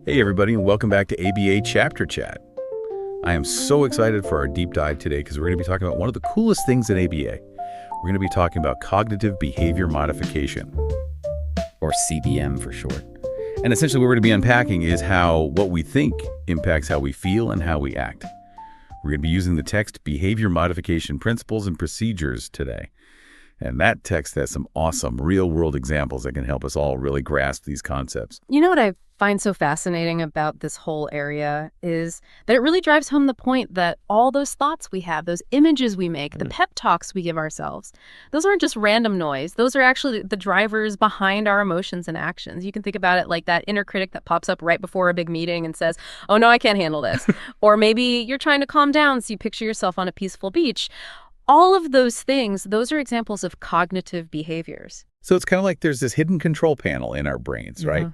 Hey everybody, and welcome back to ABA Chapter Chat. I am so excited for our deep dive today because we're going to be talking about one of the coolest things in ABA. We're going to be talking about Cognitive Behavior Modification. Or CBM for short. And essentially what we're going to be unpacking is how what we think impacts how we feel and how we act. We're going to be using the text Behavior Modification Principles and Procedures today. And that text has some awesome real-world examples that can help us all really grasp these concepts. You know what I find so fascinating about this whole area is that it really drives home the point that all those thoughts we have, those images we make, the pep talks we give ourselves, those aren't just random noise. Those are actually the drivers behind our emotions and actions. You can think about it like that inner critic that pops up right before a big meeting and says, oh no, I can't handle this. Or maybe you're trying to calm down, so you picture yourself on a peaceful beach. All of those things, those are examples of cognitive behaviors. So it's kind of like there's this hidden control panel in our brains, right?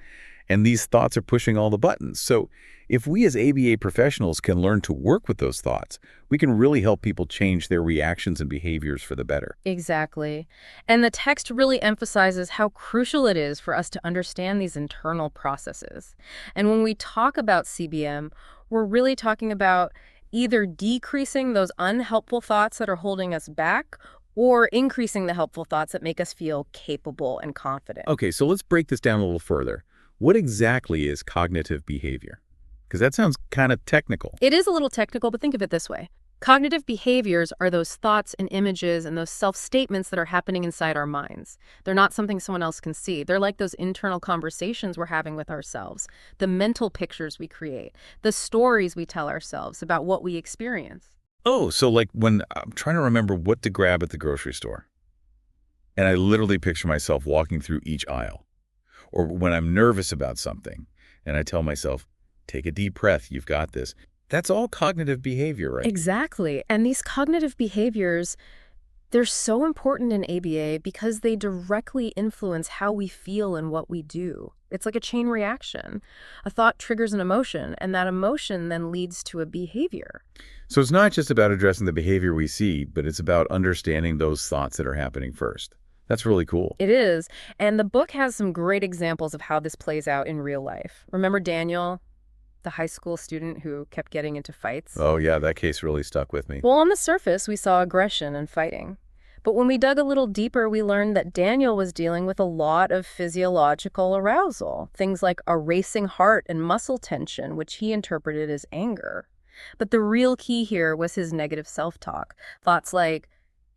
And these thoughts are pushing all the buttons. So if we as ABA professionals can learn to work with those thoughts, we can really help people change their reactions and behaviors for the better. Exactly. And the text really emphasizes how crucial it is for us to understand these internal processes. And when we talk about CBM, we're really talking about either decreasing those unhelpful thoughts that are holding us back or increasing the helpful thoughts that make us feel capable and confident. Okay, so let's break this down a little further. What exactly is cognitive behavior? Because that sounds kind of technical. It is a little technical, but think of it this way. Cognitive behaviors are those thoughts and images and those self-statements that are happening inside our minds. They're not something someone else can see. They're like those internal conversations we're having with ourselves, the mental pictures we create, the stories we tell ourselves about what we experience. Oh, so like when I'm trying to remember what to grab at the grocery store, and I literally picture myself walking through each aisle. Or when I'm nervous about something, and I tell myself, take a deep breath, you've got this. That's all cognitive behavior, right? Exactly. And these cognitive behaviors, they're so important in ABA because they directly influence how we feel and what we do. It's like a chain reaction. A thought triggers an emotion, and that emotion then leads to a behavior. So it's not just about addressing the behavior we see, but it's about understanding those thoughts that are happening first. That's really cool. It is. And the book has some great examples of how this plays out in real life. Remember Daniel, the high school student who kept getting into fights? Oh yeah, that case really stuck with me. Well, on the surface, we saw aggression and fighting. But when we dug a little deeper, we learned that Daniel was dealing with a lot of physiological arousal, things like a racing heart and muscle tension, which he interpreted as anger. But the real key here was his negative self-talk. Thoughts like,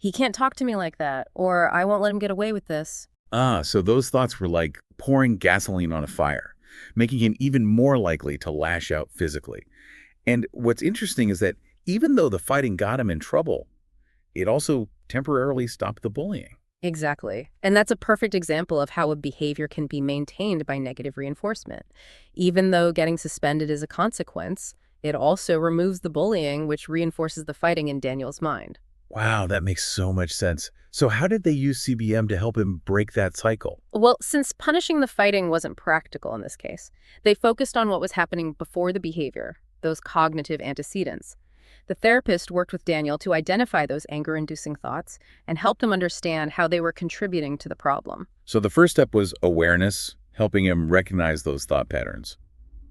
he can't talk to me like that, or I won't let him get away with this. So those thoughts were like pouring gasoline on a fire, making him even more likely to lash out physically. And what's interesting is that even though the fighting got him in trouble, it also temporarily stopped the bullying. Exactly. And that's a perfect example of how a behavior can be maintained by negative reinforcement. Even though getting suspended is a consequence, it also removes the bullying, which reinforces the fighting in Daniel's mind. Wow, that makes so much sense. So how did they use CBM to help him break that cycle? Well, since punishing the fighting wasn't practical in this case, they focused on what was happening before the behavior, those cognitive antecedents. The therapist worked with Daniel to identify those anger-inducing thoughts and helped him understand how they were contributing to the problem. So the first step was awareness, helping him recognize those thought patterns.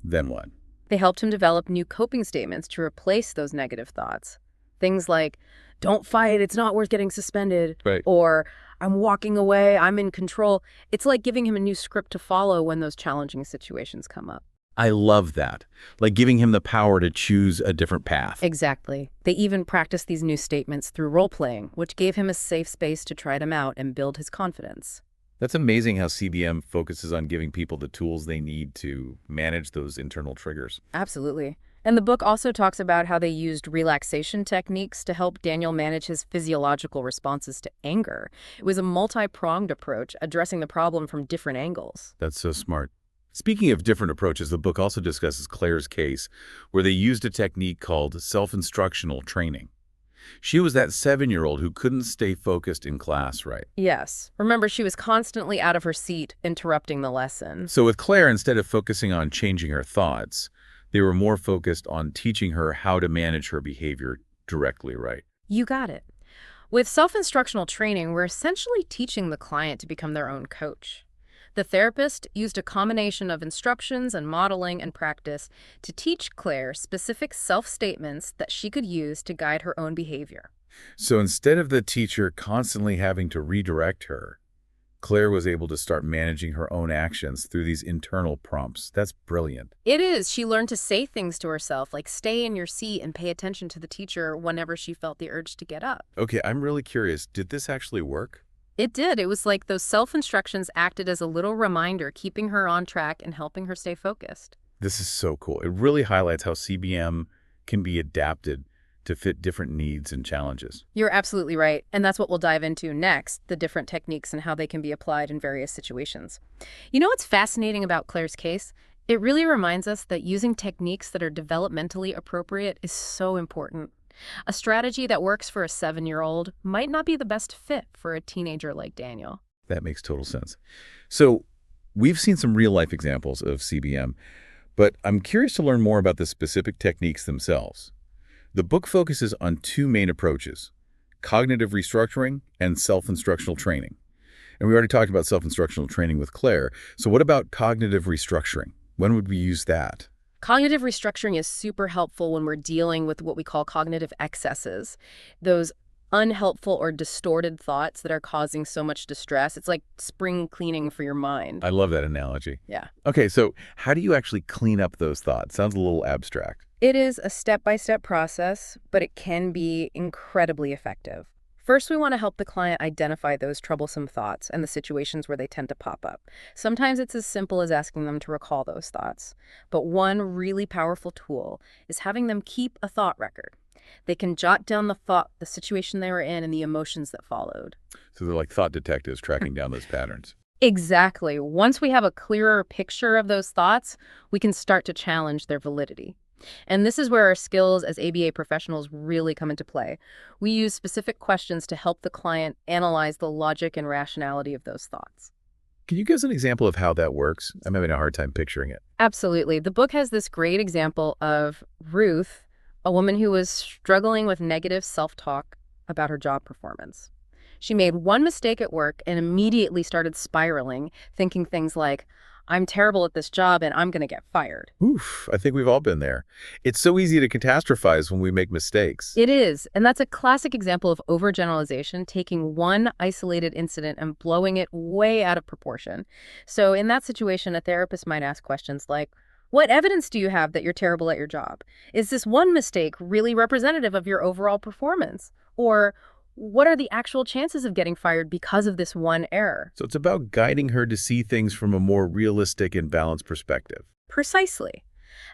Then what? They helped him develop new coping statements to replace those negative thoughts. Things like, don't fight, it's not worth getting suspended. Right. Or, I'm walking away, I'm in control. It's like giving him a new script to follow when those challenging situations come up. I love that. Like giving him the power to choose a different path. Exactly. They even practiced these new statements through role-playing, which gave him a safe space to try them out and build his confidence. That's amazing how CBM focuses on giving people the tools they need to manage those internal triggers. Absolutely. And the book also talks about how they used relaxation techniques to help Daniel manage his physiological responses to anger. It was a multi-pronged approach, addressing the problem from different angles. That's so smart. Speaking of different approaches, the book also discusses Claire's case, where they used a technique called self-instructional training. She was that 7-year-old who couldn't stay focused in class, right? Yes. Remember, she was constantly out of her seat, interrupting the lesson. So with Claire, instead of focusing on changing her thoughts, they were more focused on teaching her how to manage her behavior directly, right? You got it. With self-instructional training, we're essentially teaching the client to become their own coach. The therapist used a combination of instructions and modeling and practice to teach Claire specific self-statements that she could use to guide her own behavior. So instead of the teacher constantly having to redirect her, Claire was able to start managing her own actions through these internal prompts. That's brilliant. It is. She learned to say things to herself, like stay in your seat and pay attention to the teacher whenever she felt the urge to get up. Okay, I'm really curious. Did this actually work? It did. It was like those self-instructions acted as a little reminder, keeping her on track and helping her stay focused. This is so cool. It really highlights how CBM can be adapted to fit different needs and challenges. You're absolutely right. And that's what we'll dive into next, the different techniques and how they can be applied in various situations. You know what's fascinating about Claire's case? It really reminds us that using techniques that are developmentally appropriate is so important. A strategy that works for a 7-year-old might not be the best fit for a teenager like Daniel. That makes total sense. So we've seen some real-life examples of CBM, but I'm curious to learn more about the specific techniques themselves. The book focuses on two main approaches: cognitive restructuring and self-instructional training. And we already talked about self-instructional training with Claire. So what about cognitive restructuring? When would we use that? Cognitive restructuring is super helpful when we're dealing with what we call cognitive excesses, those unhelpful or distorted thoughts that are causing so much distress. It's like spring cleaning for your mind. I love that analogy. Yeah. Okay, so how do you actually clean up those thoughts? Sounds a little abstract. It is a step-by-step process, but it can be incredibly effective. First, we want to help the client identify those troublesome thoughts and the situations where they tend to pop up. Sometimes it's as simple as asking them to recall those thoughts. But one really powerful tool is having them keep a thought record. They can jot down the thought, the situation they were in, and the emotions that followed. So they're like thought detectives tracking down those patterns. Exactly. Once we have a clearer picture of those thoughts, we can start to challenge their validity. And this is where our skills as ABA professionals really come into play. We use specific questions to help the client analyze the logic and rationality of those thoughts. Can you give us an example of how that works? I'm having a hard time picturing it. Absolutely. The book has this great example of Ruth, a woman who was struggling with negative self-talk about her job performance. She made one mistake at work and immediately started spiraling, thinking things like, I'm terrible at this job and I'm going to get fired. Oof, I think we've all been there. It's so easy to catastrophize when we make mistakes. It is, and that's a classic example of overgeneralization, taking one isolated incident and blowing it way out of proportion. So in that situation, a therapist might ask questions like, what evidence do you have that you're terrible at your job? Is this one mistake really representative of your overall performance? Or what are the actual chances of getting fired because of this one error? So it's about guiding her to see things from a more realistic and balanced perspective. Precisely.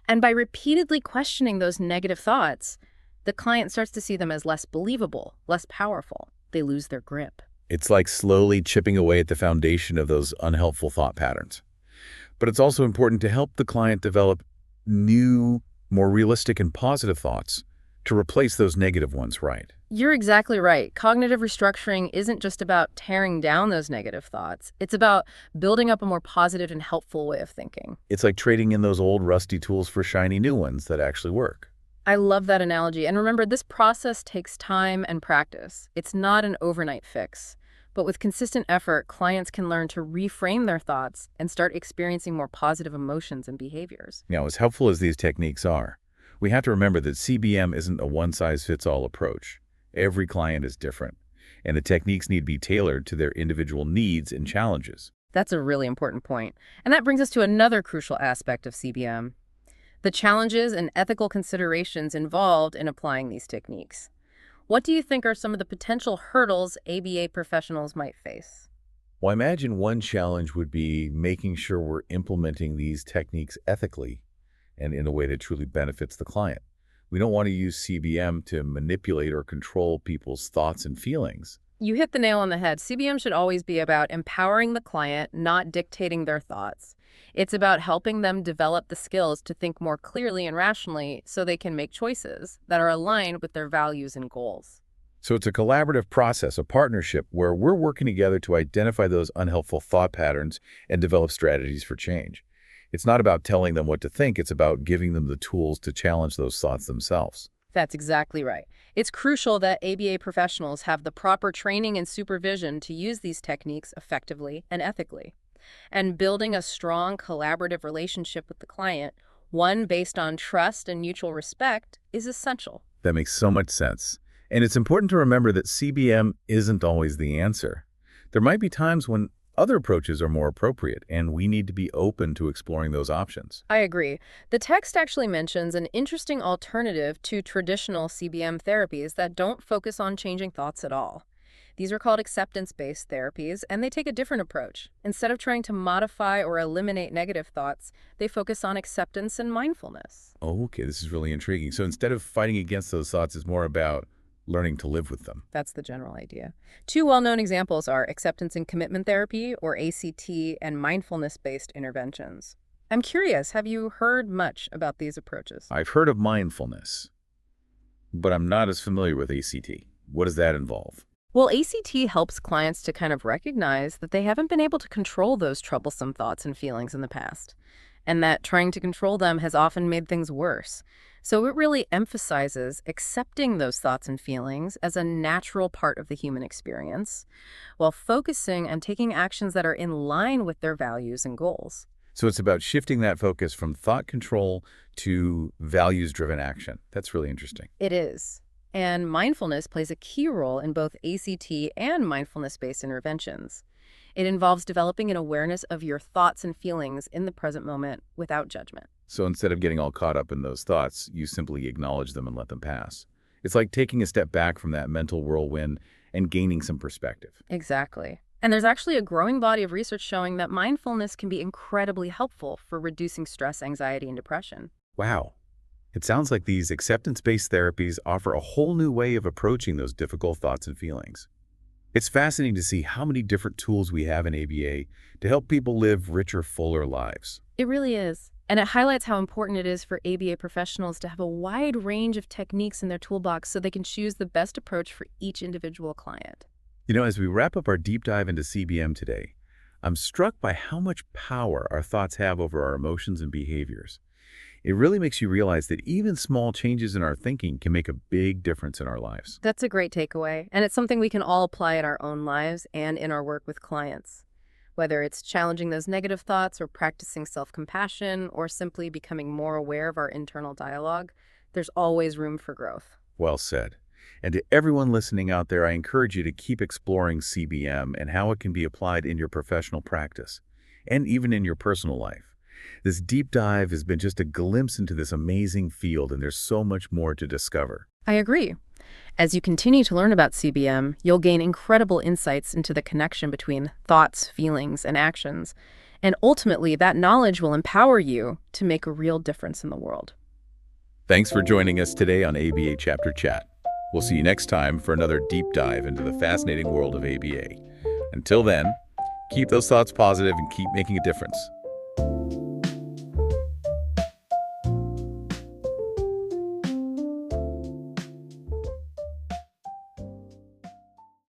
And by repeatedly questioning those negative thoughts, the client starts to see them as less believable, less powerful. They lose their grip. It's like slowly chipping away at the foundation of those unhelpful thought patterns. But it's also important to help the client develop new, more realistic and positive thoughts to replace those negative ones, right? You're exactly right. Cognitive restructuring isn't just about tearing down those negative thoughts. It's about building up a more positive and helpful way of thinking. It's like trading in those old rusty tools for shiny new ones that actually work. I love that analogy. And remember, this process takes time and practice. It's not an overnight fix. But with consistent effort, clients can learn to reframe their thoughts and start experiencing more positive emotions and behaviors. Now, as helpful as these techniques are, we have to remember that CBM isn't a one-size-fits-all approach. Every client is different, and the techniques need to be tailored to their individual needs and challenges. That's a really important point. And that brings us to another crucial aspect of CBM, the challenges and ethical considerations involved in applying these techniques. What do you think are some of the potential hurdles ABA professionals might face? Well, I imagine one challenge would be making sure we're implementing these techniques ethically and in a way that truly benefits the client. We don't want to use CBM to manipulate or control people's thoughts and feelings. You hit the nail on the head. CBM should always be about empowering the client, not dictating their thoughts. It's about helping them develop the skills to think more clearly and rationally so they can make choices that are aligned with their values and goals. So it's a collaborative process, a partnership where we're working together to identify those unhelpful thought patterns and develop strategies for change. It's not about telling them what to think, it's about giving them the tools to challenge those thoughts themselves. That's exactly right. It's crucial that ABA professionals have the proper training and supervision to use these techniques effectively and ethically. And building a strong collaborative relationship with the client, one based on trust and mutual respect, is essential. That makes so much sense. And it's important to remember that CBM isn't always the answer. There might be times when other approaches are more appropriate, and we need to be open to exploring those options. I agree. The text actually mentions an interesting alternative to traditional CBM therapies that don't focus on changing thoughts at all. These are called acceptance-based therapies, and they take a different approach. Instead of trying to modify or eliminate negative thoughts, they focus on acceptance and mindfulness. Oh, okay, this is really intriguing. So instead of fighting against those thoughts, it's more about learning to live with them. That's the general idea. Two well-known examples are acceptance and commitment therapy, or ACT, and mindfulness-based interventions. I'm curious, have you heard much about these approaches? I've heard of mindfulness, but I'm not as familiar with ACT. What does that involve? Well, ACT helps clients to kind of recognize that they haven't been able to control those troublesome thoughts and feelings in the past, and that trying to control them has often made things worse. So it really emphasizes accepting those thoughts and feelings as a natural part of the human experience, while focusing on taking actions that are in line with their values and goals. So it's about shifting that focus from thought control to values-driven action. That's really interesting. It is. And mindfulness plays a key role in both ACT and mindfulness-based interventions. It involves developing an awareness of your thoughts and feelings in the present moment without judgment. So instead of getting all caught up in those thoughts, you simply acknowledge them and let them pass. It's like taking a step back from that mental whirlwind and gaining some perspective. Exactly. And there's actually a growing body of research showing that mindfulness can be incredibly helpful for reducing stress, anxiety, and depression. Wow. It sounds like these acceptance-based therapies offer a whole new way of approaching those difficult thoughts and feelings. It's fascinating to see how many different tools we have in ABA to help people live richer, fuller lives. It really is. And it highlights how important it is for ABA professionals to have a wide range of techniques in their toolbox so they can choose the best approach for each individual client. You know, as we wrap up our deep dive into CBM today, I'm struck by how much power our thoughts have over our emotions and behaviors. It really makes you realize that even small changes in our thinking can make a big difference in our lives. That's a great takeaway, and it's something we can all apply in our own lives and in our work with clients. Whether it's challenging those negative thoughts or practicing self-compassion or simply becoming more aware of our internal dialogue, there's always room for growth. Well said. And to everyone listening out there, I encourage you to keep exploring CBM and how it can be applied in your professional practice and even in your personal life. This deep dive has been just a glimpse into this amazing field, and there's so much more to discover. I agree. As you continue to learn about CBM, you'll gain incredible insights into the connection between thoughts, feelings, and actions. And ultimately, that knowledge will empower you to make a real difference in the world. Thanks for joining us today on ABA Chapter Chat. We'll see you next time for another deep dive into the fascinating world of ABA. Until then, keep those thoughts positive and keep making a difference.